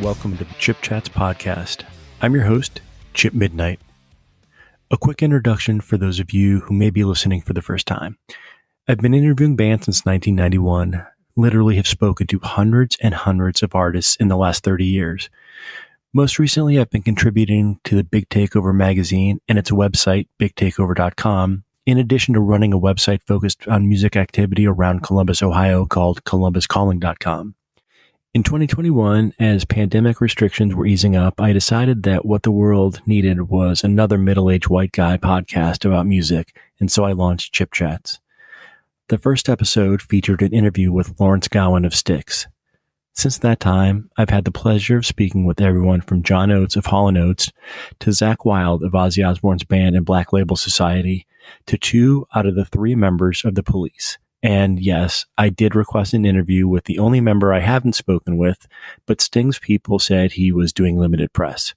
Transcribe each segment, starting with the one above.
welcome to the Chip Chats podcast. I'm your host, Chip Midnight. A quick introduction for those of you who may be listening for the first time. I've been interviewing bands since 1991, literally have spoken to hundreds and hundreds of artists in the last 30 years. Most recently, I've been contributing to the Big Takeover magazine and its website, bigtakeover.com, in addition to running a website focused on music activity around Columbus, Ohio called columbuscalling.com. In 2021, as pandemic restrictions were easing up, I decided that what the world needed was another middle-aged white guy podcast about music, and so I launched Chip Chats. The first episode featured an interview with Lawrence Gowan of Styx. Since that time, I've had the pleasure of speaking with everyone from John Oates of Hall & Oates to Zakk Wylde of Ozzy Osbourne's band and Black Label Society to 2 out of the 3 members of the Police. And yes, I did request an interview with the only member I haven't spoken with, but Sting's people said he was doing limited press.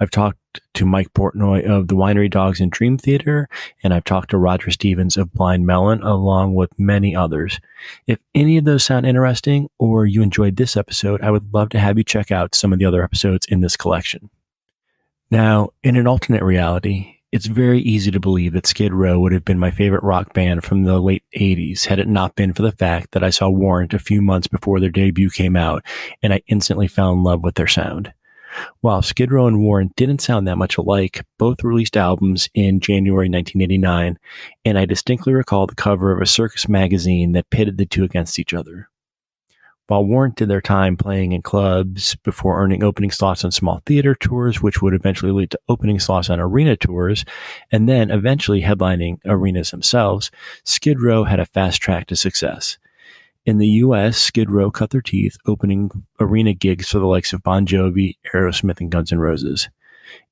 I've talked to Mike Portnoy of the Winery Dogs and Dream Theater, and I've talked to Roger Stevens of Blind Melon, along with many others. If any of those sound interesting or you enjoyed this episode, I would love to have you check out some of the other episodes in this collection. Now, in an alternate reality, it's very easy to believe that Skid Row would have been my favorite rock band from the late 80s had it not been for the fact that I saw Warrant a few months before their debut came out, and I instantly fell in love with their sound. While Skid Row and Warrant didn't sound that much alike, both released albums in January 1989, and I distinctly recall the cover of a circus magazine that pitted the two against each other. While Warrant did their time playing in clubs before earning opening slots on small theater tours, which would eventually lead to opening slots on arena tours, and then eventually headlining arenas themselves, Skid Row had a fast track to success. In the U.S., Skid Row cut their teeth opening arena gigs for the likes of Bon Jovi, Aerosmith, and Guns N' Roses.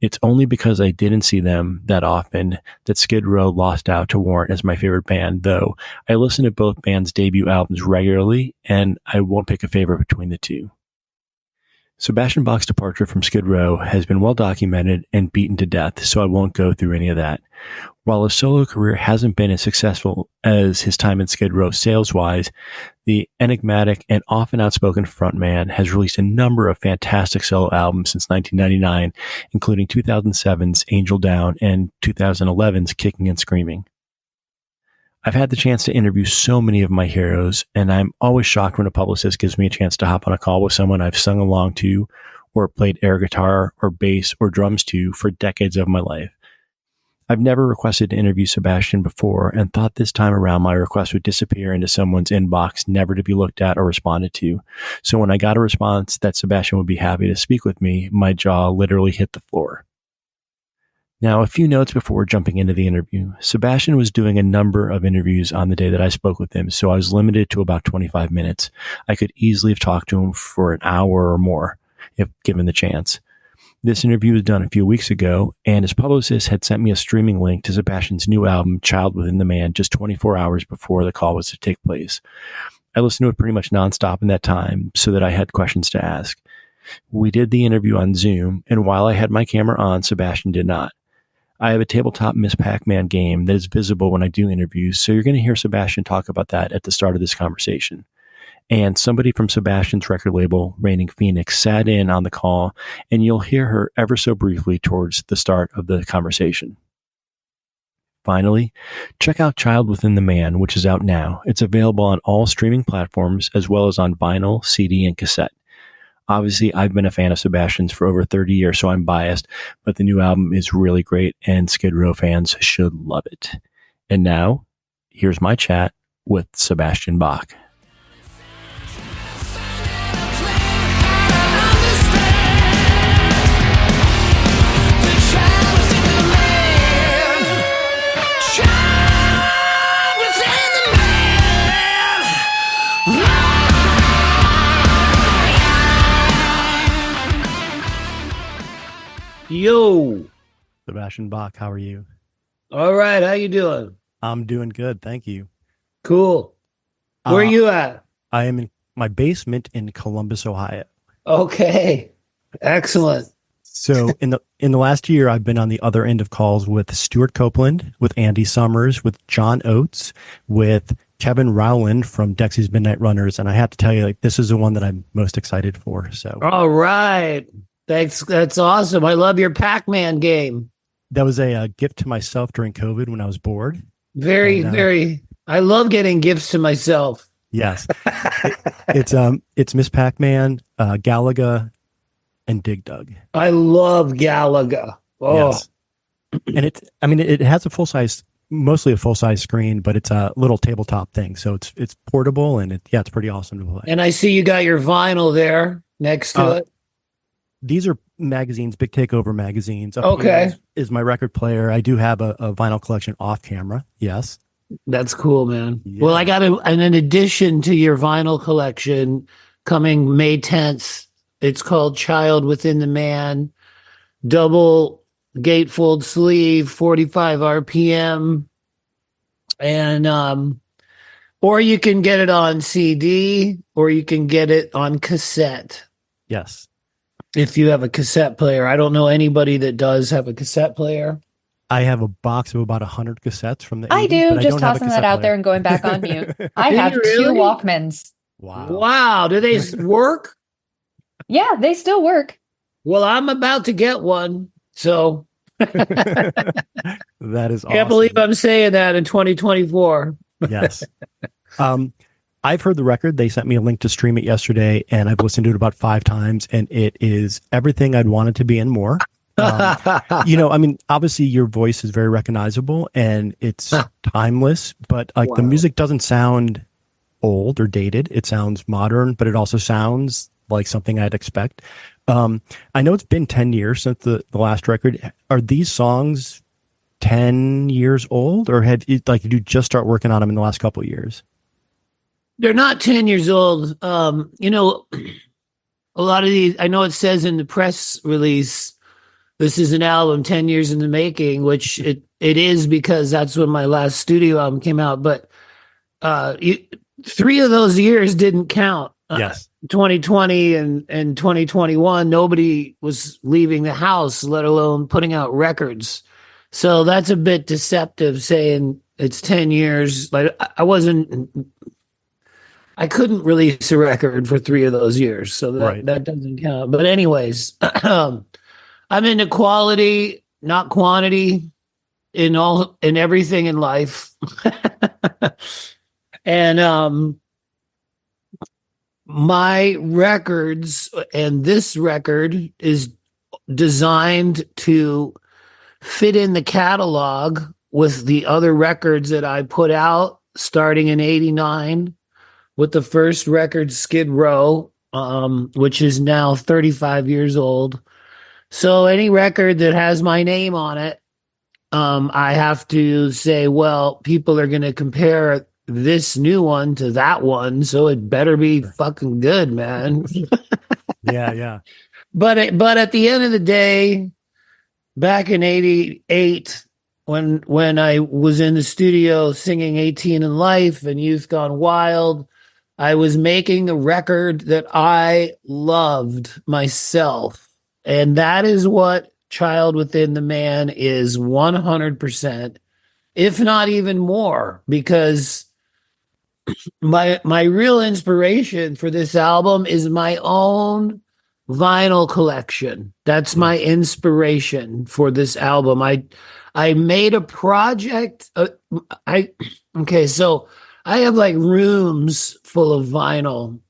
It's only because I didn't see them that often that Skid Row lost out to Warrant as my favorite band, though I listen to both bands' debut albums regularly, and I won't pick a favorite between the two. Sebastian Bach's departure from Skid Row has been well documented and beaten to death, so I won't go through any of that. While his solo career hasn't been as successful as his time in Skid Row sales-wise, the enigmatic and often outspoken frontman has released a number of fantastic solo albums since 1999, including 2007's Angel Down and 2011's Kicking and Screaming. I've had the chance to interview so many of my heroes, and I'm always shocked when a publicist gives me a chance to hop on a call with someone I've sung along to or played air guitar or bass or drums to for decades of my life. I've never requested to interview Sebastian before and thought this time around my request would disappear into someone's inbox, never to be looked at or responded to. So when I got a response that Sebastian would be happy to speak with me, my jaw literally hit the floor. Now, a few notes before jumping into the interview. Sebastian was doing a number of interviews on the day that I spoke with him, so I was limited to about 25 minutes. I could easily have talked to him for an hour or more, if given the chance. This interview was done a few weeks ago, and his publicist had sent me a streaming link to Sebastian's new album, Child Within the Man, just 24 hours before the call was to take place. I listened to it pretty much nonstop in that time so that I had questions to ask. We did the interview on Zoom, and while I had my camera on, Sebastian did not. I have a tabletop Miss Pac-Man game that is visible when I do interviews, so you're going to hear Sebastian talk about that at the start of this conversation. And somebody from Sebastian's record label, Reigning Phoenix, sat in on the call, and you'll hear her ever so briefly towards the start of the conversation. Finally, check out Child Within the Man, which is out now. It's available on all streaming platforms, as well as on vinyl, CD, and cassette. Obviously, I've been a fan of Sebastian's for over 30 years, so I'm biased, but the new album is really great, and Skid Row fans should love it. And now, here's my chat with Sebastian Bach. Yo, Sebastian Bach, how are you? all right. How you doing? I'm doing good, thank you. Cool. Where are you at? I am in my basement in Columbus, Ohio. Okay, excellent. So in the last year, I've been on the other end of calls with Stuart Copeland, with Andy Summers, with John Oates, with Kevin Rowland from Dexy's Midnight Runners, and I have to tell you, like, this is the one that I'm most excited for. So, All right. Thanks. That's awesome. I love your Pac-Man game. that was a gift to myself during COVID when I was bored. Very, And very. I love getting gifts to myself. yes, it's Miss Pac-Man, Galaga, and Dig Dug. I love Galaga. Oh, Yes, and it has a mostly a full size screen, but it's a little tabletop thing, so it's portable and it's pretty awesome to play. and I see you got your vinyl there next to it. These are magazines, Big Takeover magazines. Up Okay. here is my record player. I do have a vinyl collection off camera. Yes. That's cool, man. Yeah. Well, I got an addition to your vinyl collection coming May 10th. It's called Child Within the Man, double gatefold sleeve, 45 RPM. And or you can get it on CD or you can get it on cassette Yes. if you have a cassette player. I don't know anybody that does have a cassette player. I have a box of about 100 cassettes from the 80s. I do, but I just don't have a tossing that cassette out player. there and going back on mute. I Do have you two really? Walkmans. Wow. Wow. Do they work? Yeah, they still work. Well, I'm about to get one. So That is awesome. can't believe I'm saying that in 2024. Yes. I've heard the record. They sent me a link to stream it yesterday, and I've listened to it about 5 times, and it is everything I'd want it to be and more. Obviously your voice is very recognizable and it's timeless, but like the Wow. music doesn't sound old or dated. It sounds modern, but it also sounds like something I'd expect. I know it's been 10 years since the last record. Are these songs 10 years old, or did you just start working on them in the last couple of years? They're not 10 years old. A lot of these, I know it says in the press release, this is an album 10 years in the making, which it is because that's when my last studio album came out. But 3 of those years didn't count. Yes. 2020 and 2021, nobody was leaving the house, let alone putting out records. So that's a bit deceptive saying it's 10 years. Like I couldn't release a record for 3 of those years. So that doesn't count. But anyways, I'm into quality, not quantity in everything in life. And my records and this record is designed to fit in the catalog with the other records that I put out starting in 89 with the first record, Skid Row, which is now 35 years old. So any record that has my name on it, I have to say, well, people are going to compare this new one to that one, so it better be fucking good, man. Yeah. But at the end of the day, back in 88, when I was in the studio singing 18 in Life and Youth Gone Wild, I was making a record that I loved myself. And that is what Child Within the Man is 100%, if not even more, because my real inspiration for this album is my own vinyl collection. That's my inspiration for this album. I made a project. So I have like rooms full of vinyl,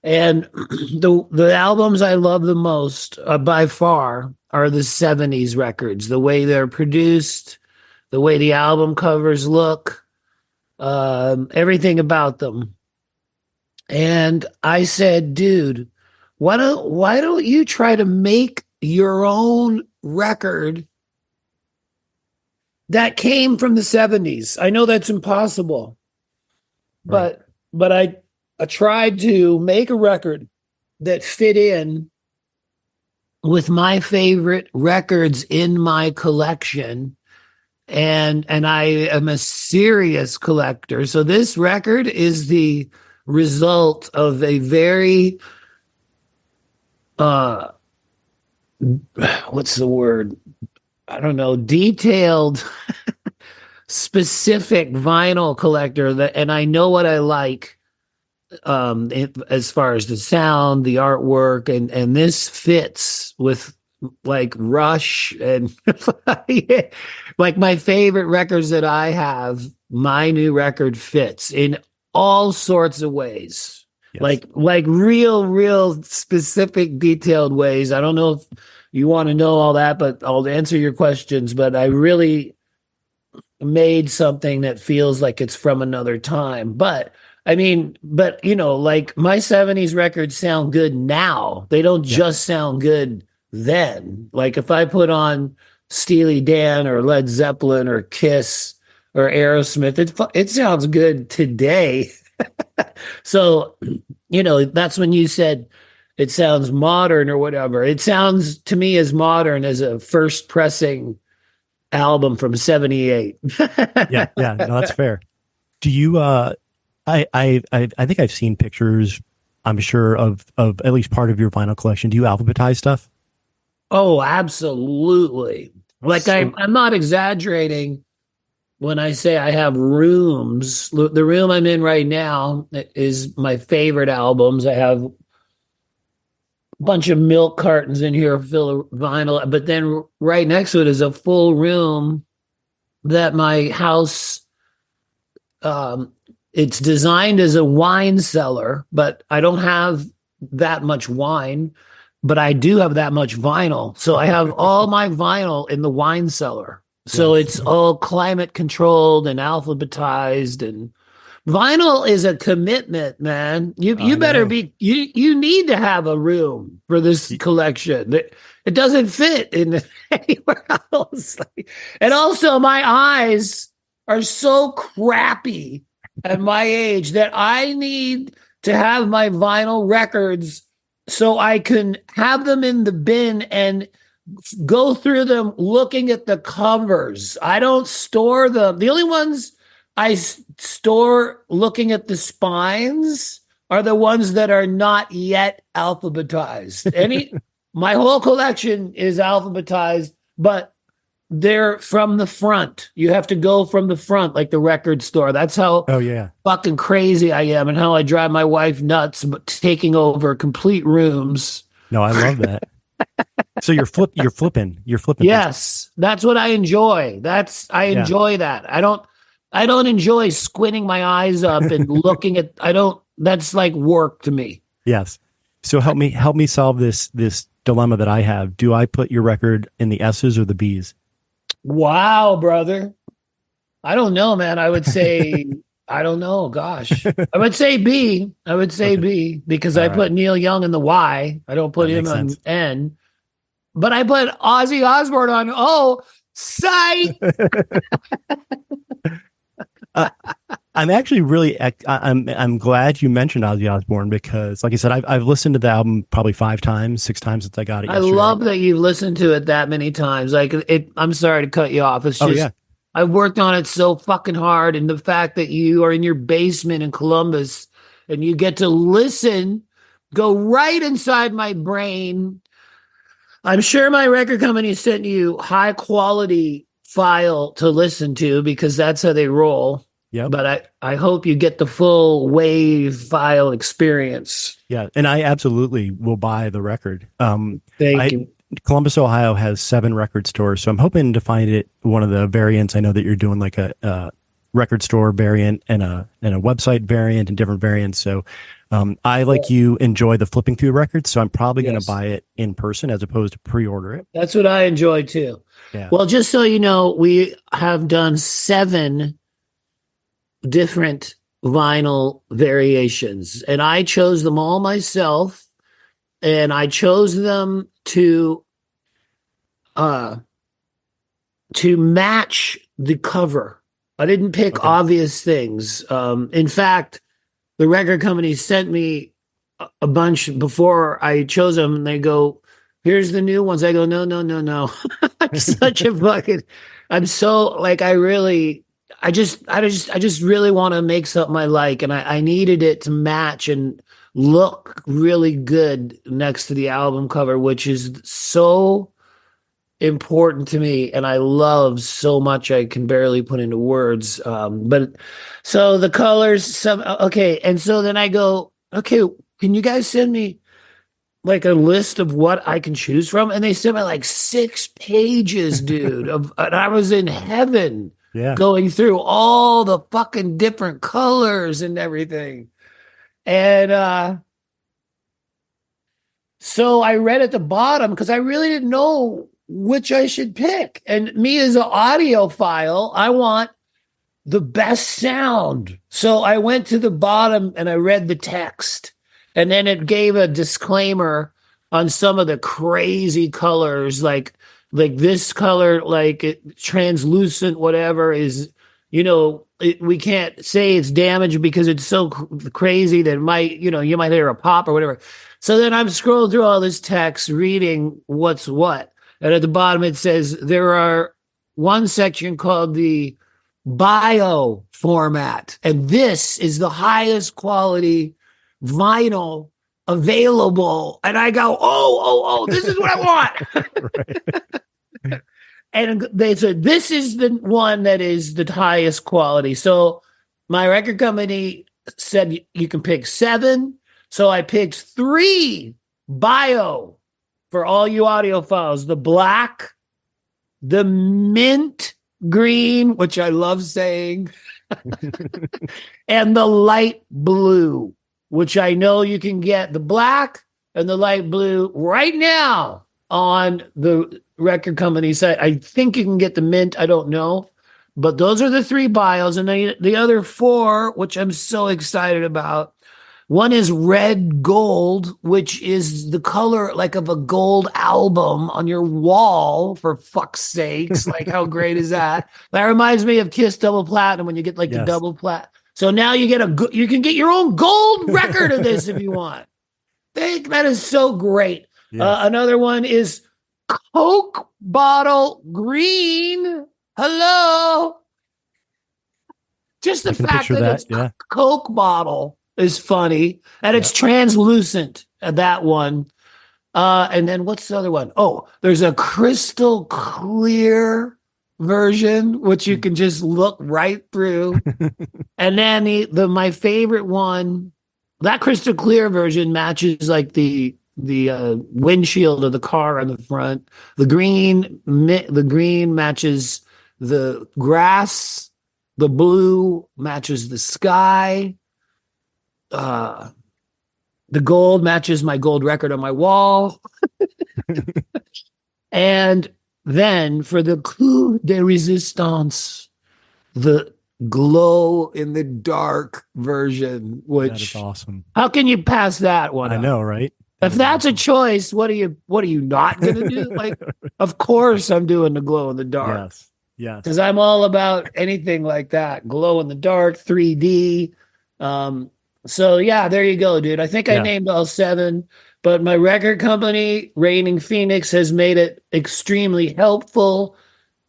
and the albums I love the most by far are the 70s records. The way they're produced, the way the album covers look, everything about them. And I said, dude, why don't you try to make your own record that came from the 70s? I know that's impossible. Right. But I tried to make a record that fit in with my favorite records in my collection. And I am a serious collector. So this record is the result of a very what's the word? I don't know, detailed specific vinyl collector and I know what I like as far as the sound, the artwork, and this fits with like Rush and like my favorite records that I have. My new record fits in all sorts of ways, Yes. like real specific, detailed ways. I don't know if you want to know all that, but I'll answer your questions. But I really made something that feels like it's from another time. But I mean, but like my 70s records sound good now. They don't Yeah. just sound good then. Like if I put on Steely Dan or Led Zeppelin or Kiss or Aerosmith, it sounds good today. So, that's when you said it sounds modern or whatever. It sounds to me as modern as a first pressing album from 78. Yeah. Yeah. No, that's fair. Do you, I think I've seen pictures, I'm sure of at least part of your vinyl collection. Do you alphabetize stuff? Oh, absolutely. Like So, I'm not exaggerating when I say I have rooms. The room I'm in right now is my favorite albums. I have a bunch of milk cartons in here full of vinyl, but then right next to it is a full room that my house um it's designed as a wine cellar, but I don't have that much wine, but I do have that much vinyl. So I have all my vinyl in the wine cellar. So yes. it's all climate controlled and alphabetized, and vinyl is a commitment, man. You I better know. be you need to have a room for this Y- collection. It doesn't fit in anywhere else. And also my eyes are so crappy at my age that I need to have my vinyl records so I can have them in the bin and go through them looking at the covers. I don't store them. The only ones I store looking at the spines are the ones that are not yet alphabetized. My whole collection is alphabetized, but they're from the front. You have to go from the front, like the record store. That's how Oh yeah. fucking crazy I am and how I drive my wife nuts, but taking over complete rooms. No, I love that. So you're flipping things. Yes, that's what I enjoy. I Yeah. enjoy that. I don't enjoy squinting my eyes up and looking at I don't that's like work to me. Yes. So help me solve this dilemma that I have. Do I put your record in the S's or the B's? Wow, brother. I don't know, man. I would say I don't know, gosh. I would say B. I would say Okay. B because All I right. put Neil Young in the Y. I don't put That him makes on sense. N. But I put Ozzy Osbourne on O. Sight. uh, I'm actually I'm glad you mentioned Ozzy Osbourne because, like I said, I've listened to the album probably 5 times, 6 times since I got it I yesterday. love that you've listened to it that many times. Like I'm sorry to cut you off. It's Oh just yeah, I worked on it so fucking hard, and the fact that you are in your basement in Columbus and you get to listen, go right inside my brain. I'm sure my record company sent you high quality file to listen to because that's how they roll. yep, But I hope you get the full wave file experience. yeah, and I absolutely will buy the record. Thank I you. Columbus, Ohio has 7 record stores, so I'm hoping to find it one of the variants. I know that you're doing like a record store variant and a website variant and different variants. So I, like you, enjoy the flipping through records, so I'm probably going to Yes. buy it in person as opposed to pre-order it. That's what I enjoy too. Yeah. Well, just so you know, we have done 7 different vinyl variations, and I chose them all myself, and I chose them uh to match the cover. I didn't pick Okay. obvious things. In fact, the record company sent me a bunch before I chose them, and they go, "Here's the new ones." I go, "No, no, no, no." I'm such a fucking. I'm so like I really. I just really want to make something I like, and I needed it to match and look really good next to the album cover, which is so important to me, and I love so much I can barely put into words. But so the colors, okay, and so then I go, okay, can you guys send me like a list of what I can choose from? And they sent me like 6 pages, dude, and I was in heaven Yeah. going through all the fucking different colors and everything. And so I read at the bottom because I really didn't know which I should pick. And me as an audiophile, I want the best sound. So I went to the bottom and I read the text. And then it gave a disclaimer on some of the crazy colors, like this color, like translucent, whatever is, we can't say it's damaged because it's so crazy that it might, you might hear a pop or whatever. So then I'm scrolling through all this text, reading what's what. And at the bottom, it says there are one section called the bio format. And this is the highest quality vinyl available. And I go, oh, this is what I want. And they said, this is the one that is the highest quality. So my record company said you can pick 7. So I picked 3 bio for all you audiophiles: the black, the mint green, which I love saying, and the light blue, which I know you can get the black and the light blue right now on the record company site. I think you can get the mint. I don't know. But those are the 3 bios. And then the other 4, which I'm so excited about. One is red gold, which is the color like of a gold album on your wall, for fuck's sakes. Like, how great is that? That reminds me of Kiss Double Platinum when you get like the double plat. So now you can get your own gold record of this if you want. That is so great. Yes. Another one is Coke bottle green. Hello. Just the fact that it's Coke bottle is funny, and it's translucent. That one. And then what's the other one? Oh, there's a crystal clear version, which you can just look right through. And then my favorite one, that crystal clear version matches like the windshield of the car on the front. The green matches the grass. The blue matches the sky. The gold matches my gold record on my wall. And then for the coup de resistance, the glow in the dark version, which that is awesome. How can you pass that one? I know, right? If that's a choice, what are you not going to do? Like, of course I'm doing the glow in the dark. Yes. Because I'm all about anything like that. Glow in the dark, 3D. So yeah, there you go, dude. I think I named all 7, but my record company, Reigning Phoenix, has made it extremely helpful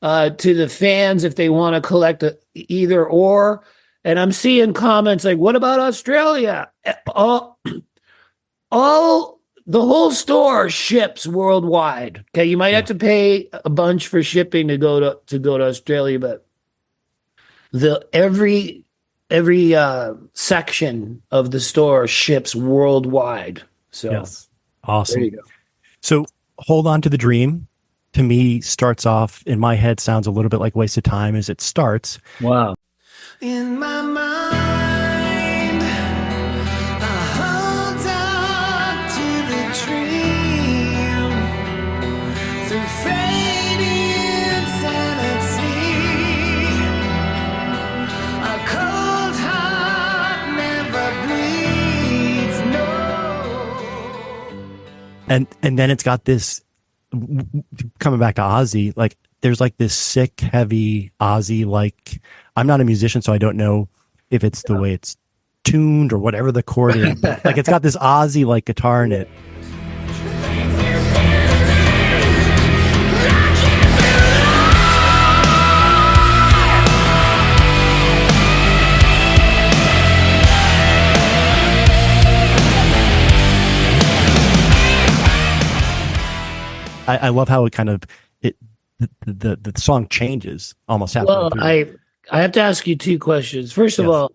to the fans if they want to collect either or. And I'm seeing comments like, "What about Australia?" The whole store ships worldwide. Okay, you might have to pay a bunch for shipping to go to Australia, but every section of the store ships worldwide. So yes. Awesome. There you go. So Hold On to the Dream, to me, starts off in my head, sounds a little bit like Waste of Time as it starts. Wow. In my mind, I hold on to the dream through fading insanity. A cold heart never bleeds, no. And then it's got this, coming back to Ozzy, like there's like this sick, heavy Ozzy, like, I'm not a musician, so I don't know if it's the way it's tuned or whatever the chord is. But like, it's got this Ozzy like guitar in it. I love how it kind of it the song changes almost halfway Well, through. I have to ask you two questions. First of Yes. all,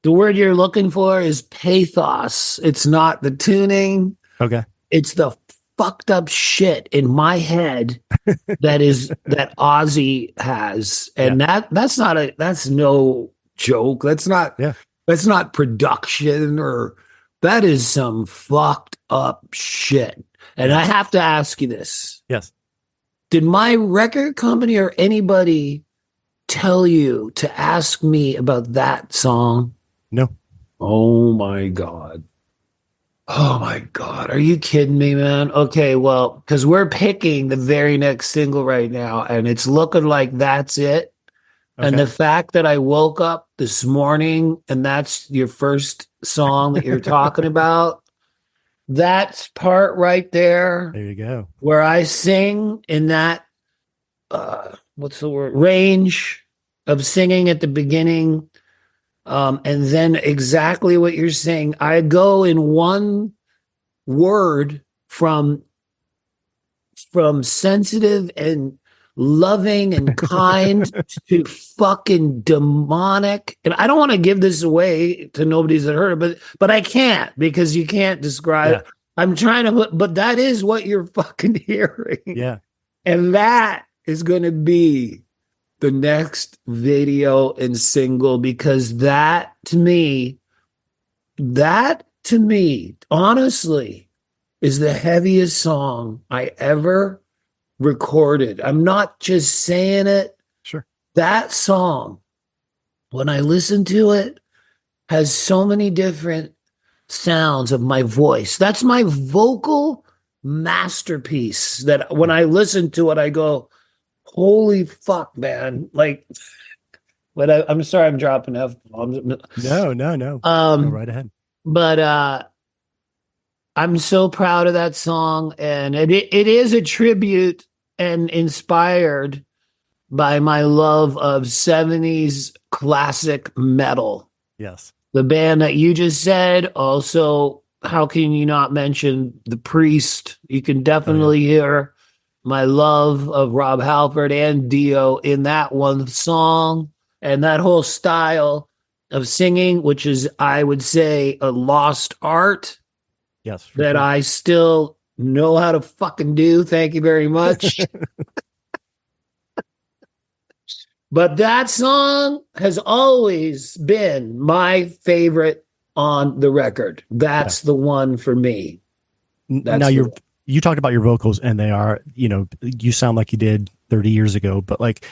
the word you're looking for is pathos. It's not the tuning. Okay. It's the fucked up shit in my head that Ozzy has. And that's no joke. That's not production, or that is some fucked up shit. And I have to ask you this. Yes. Did my record company or anybody tell you to ask me about that song? No. Oh my God. Oh my God. Are you kidding me, man? Okay, well, because we're picking the very next single right now, and it's looking like that's it. And Okay. the fact that I woke up this morning and that's your first song that you're talking about, that's part right there There you go. where I sing in that, what's the word? Range of singing at the beginning. And then exactly what you're saying. I go in one word from sensitive and loving and kind to fucking demonic. And I don't want to give this away to nobody's that heard it, but I can't, because you can't describe it. I'm trying to but that is what you're fucking hearing. Yeah. And that is going to be the next video and single, because that to me, honestly, is the heaviest song I ever recorded. I'm not just saying it. Sure. That song, when I listen to it, has so many different sounds of my voice. That's my vocal masterpiece that when I listen to it, I go, holy fuck, man. Like, but I'm sorry I'm dropping F-bombs. No. Go right ahead. But I'm so proud of that song, and it is a tribute and inspired by my love of 70s classic metal. Yes. The band that you just said, also, how can you not mention The Priest? You can definitely hear my love of Rob Halford and Dio in that one song, and that whole style of singing, which is, I would say, a lost art. Yes. That I still know how to fucking do. Thank you very much. But that song has always been my favorite on the record. That's the one for me. Now you talked about your vocals, and they are, you sound like you did 30 years ago, but like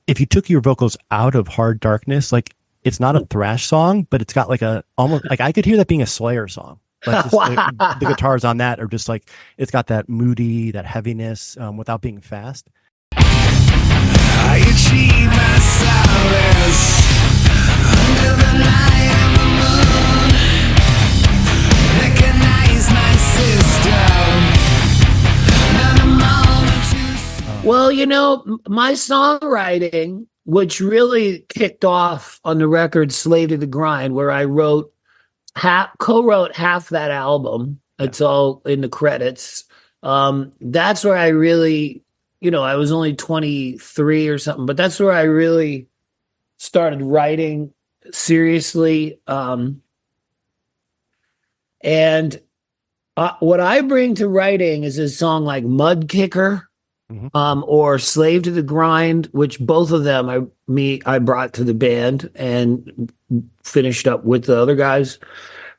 if you took your vocals out of Hard Darkness, like it's not a thrash song, but it's got like almost like I could hear that being a Slayer song. Like just, the guitars on that are just like, it's got that moody, that heaviness, without being fast. I achieve my solace under the light of the moon. Recognize my system. Well, my songwriting, which really kicked off on the record "Slave to the Grind," where I co-wrote half that album. It's all in the credits. That's where I really, I was only 23 or something, but that's where I really started writing seriously. And what I bring to writing is a song like Mud Kicker, or Slave to the Grind, which both of them I brought to the band and finished up with the other guys.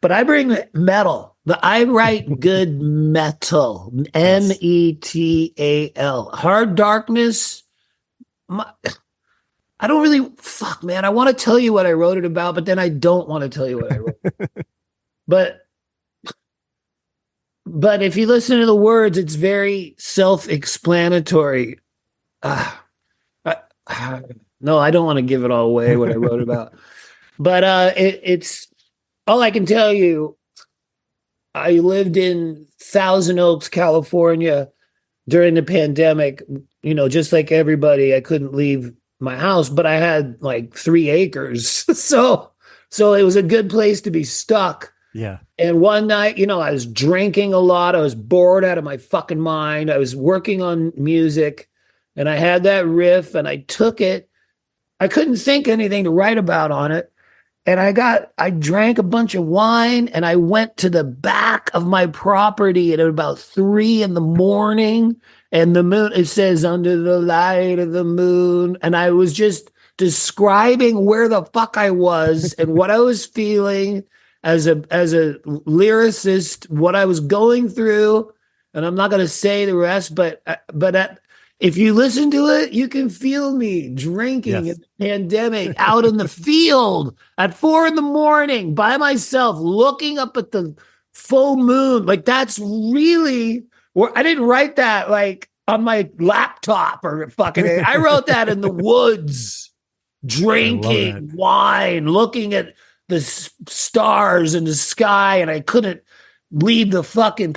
But I bring metal. I write good metal. METAL. Hard Darkness. I don't really, fuck, man. I want to tell you what I wrote it about, but then I don't want to tell you what I wrote. But if you listen to the words, it's very self-explanatory. No, I don't want to give it all away, what I wrote about. But it's all I can tell you. I lived in Thousand Oaks, California during the pandemic. Just like everybody, I couldn't leave my house, but I had like 3 acres. So it was a good place to be stuck. Yeah. And one night, I was drinking a lot. I was bored out of my fucking mind. I was working on music and I had that riff and I took it. I couldn't think anything to write about on it. And I drank a bunch of wine and I went to the back of my property at about 3 a.m. and the moon, it says under the light of the moon. And I was just describing where the fuck I was and what I was feeling as a lyricist, what I was going through. And I'm not going to say the rest, but if you listen to it, you can feel me drinking in the pandemic out in the field at 4 a.m. by myself, looking up at the full moon. Like that's really where I didn't write that like on my laptop or fucking. I wrote that in the woods, drinking wine, looking at the stars in the sky, and I couldn't leave the fucking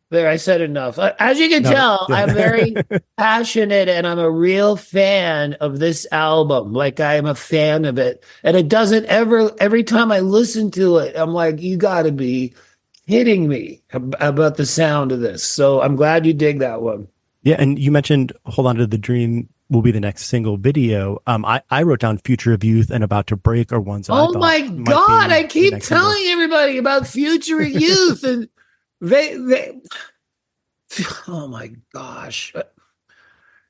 there, I said enough. As you can tell, I'm very passionate and I'm a real fan of this album. Like I am a fan of it. And it doesn't every time I listen to it, I'm like, you got to be kidding me about the sound of this. So I'm glad you dig that one. Yeah. And you mentioned Hold On to the Dream will be the next single video. I wrote down Future of Youth and About to Break are ones that I thought my God. I keep telling everybody about Future of Youth and they oh my gosh.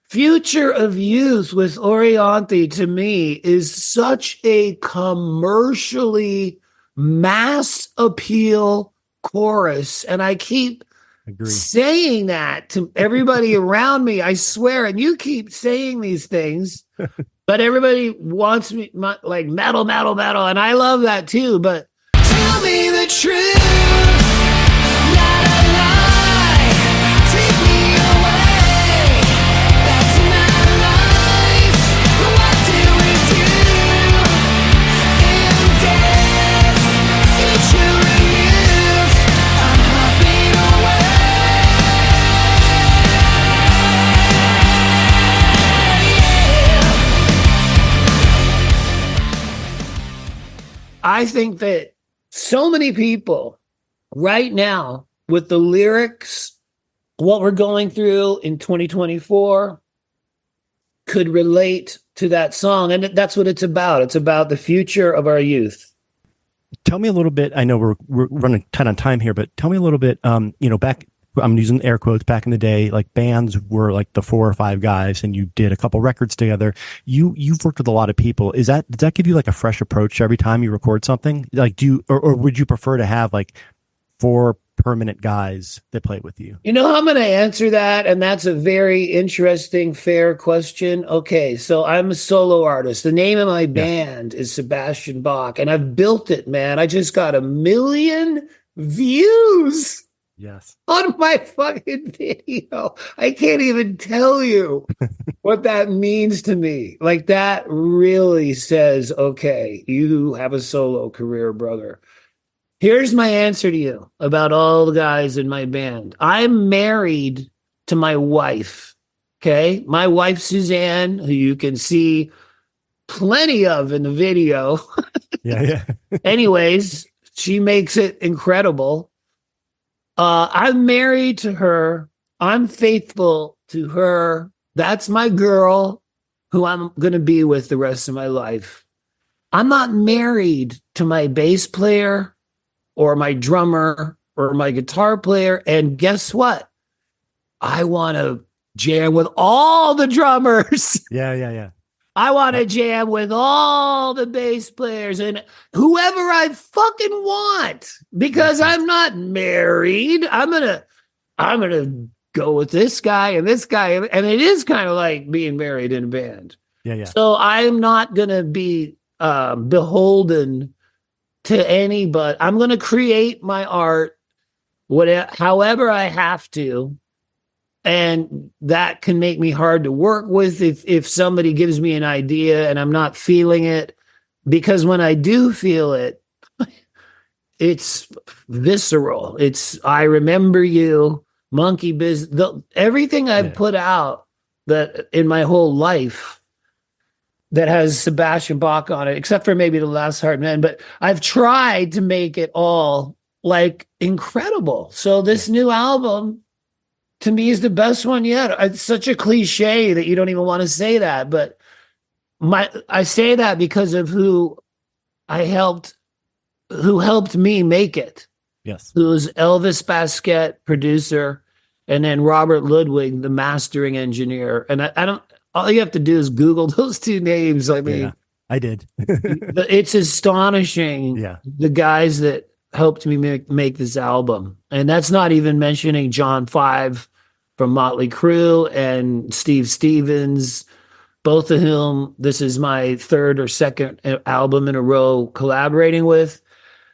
Future of Youth with Orianthi to me is such a commercially mass appeal chorus. And I keep saying that to everybody around me, I swear, and you keep saying these things, but everybody wants me like metal, metal, metal. And I love that too, but tell me the truth. I think that so many people right now with the lyrics, what we're going through in 2024 could relate to that song. And that's what it's about. It's about the future of our youth. Tell me a little bit. I know we're running tight on time here, but tell me a little bit, back, I'm using air quotes, back in the day, like bands were like the 4 or 5 guys and you did a couple records together. You've worked with a lot of people. Does that give you like a fresh approach every time you record something? Like or would you prefer to have like 4 permanent guys that play with you? You know how I'm going to answer that? And that's a very interesting, fair question. Okay. So I'm a solo artist. The name of my band is Sebastian Bach and I've built it, man. I just got 1 million views. Yes. On my fucking video. I can't even tell you what that means to me. Like that really says, okay, you have a solo career, brother. Here's my answer to you about all the guys in my band. I'm married to my wife. Okay. My wife, Suzanne, who you can see plenty of in the video. Yeah. Anyways, she makes it incredible. I'm married to her. I'm faithful to her. That's my girl who I'm going to be with the rest of my life. I'm not married to my bass player or my drummer or my guitar player. And guess what? I want to jam with all the drummers. Yeah. I want to jam with all the bass players and whoever I fucking want because I'm not married. I'm going to go with this guy and this guy. And it is kind of like being married in a band. Yeah. So I'm not going to be beholden to anybody. I'm going to create my art, however I have to. And that can make me hard to work with if somebody gives me an idea and I'm not feeling it. Because when I do feel it, it's visceral. It's I Remember You, Monkey Business, everything I've put out that in my whole life that has Sebastian Bach on it, except for maybe The Last Hard Man. But I've tried to make it all like incredible. So this new album to me is the best one yet. It's such a cliche that you don't even want to say that, but I say that because of who helped me make it. Yes. It was Elvis Basquet, producer, and then Robert Ludwig, the mastering engineer. And I don't, all you have to do is Google those two names. I mean, Yeah, I did. it's astonishing. Yeah. The guys that helped me make this album. And that's not even mentioning John Five from Motley Crue and Steve Stevens, both of whom this is my third or second album in a row collaborating with.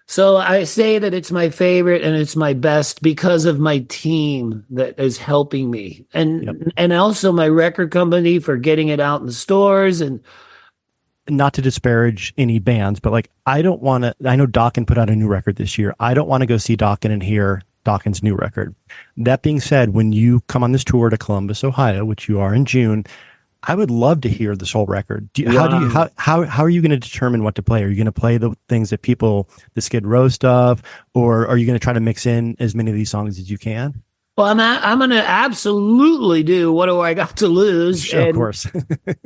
So I say that it's my favorite and it's my best because of my team that is helping me, and also my record company for getting it out in the stores. And not to disparage any bands, but like I know Dokken put out a new record this year. I don't want to go see Dokken and hear Dokken's new record. That being said, when you come on this tour to Columbus, Ohio, which you are in June, I would love to hear this whole record. How are you going to determine what to play? Are you going to play the things that the Skid Row stuff, or are you going to try to mix in as many of these songs as you can? Well, I'm going to absolutely do What Do I Got to Lose? Sure, of course.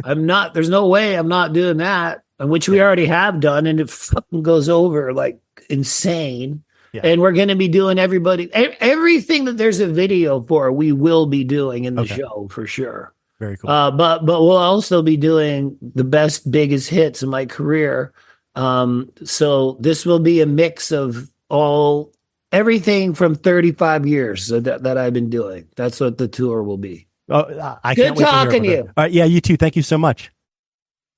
There's no way I'm not doing that, which we already have done, and it fucking goes over like insane. Yeah. And we're going to be doing everything that there's a video for, we will be doing in the show for sure. Very cool. But we'll also be doing the best, biggest hits in my career. So this will be a mix of everything from 35 years that I've been doing. That's what the tour will be. I Good can't wait talking to you. All right, yeah, you too. Thank you so much.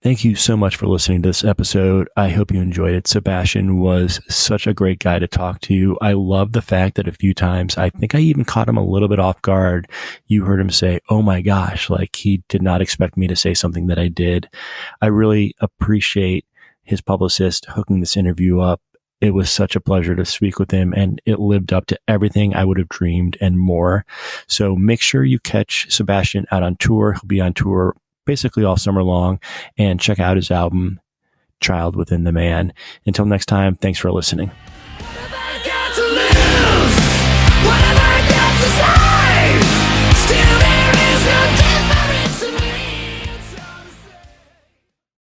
Thank you so much for listening to this episode. I hope you enjoyed it. Sebastian was such a great guy to talk to. I love the fact that a few times, I think I even caught him a little bit off guard. You heard him say, "Oh my gosh," like he did not expect me to say something that I did. I really appreciate his publicist hooking this interview up. It was such a pleasure to speak with him, and it lived up to everything I would have dreamed and more. So make sure you catch Sebastian out on tour. He'll be on tour basically all summer long, and check out his album, Child Within the Man. Until next time, thanks for listening.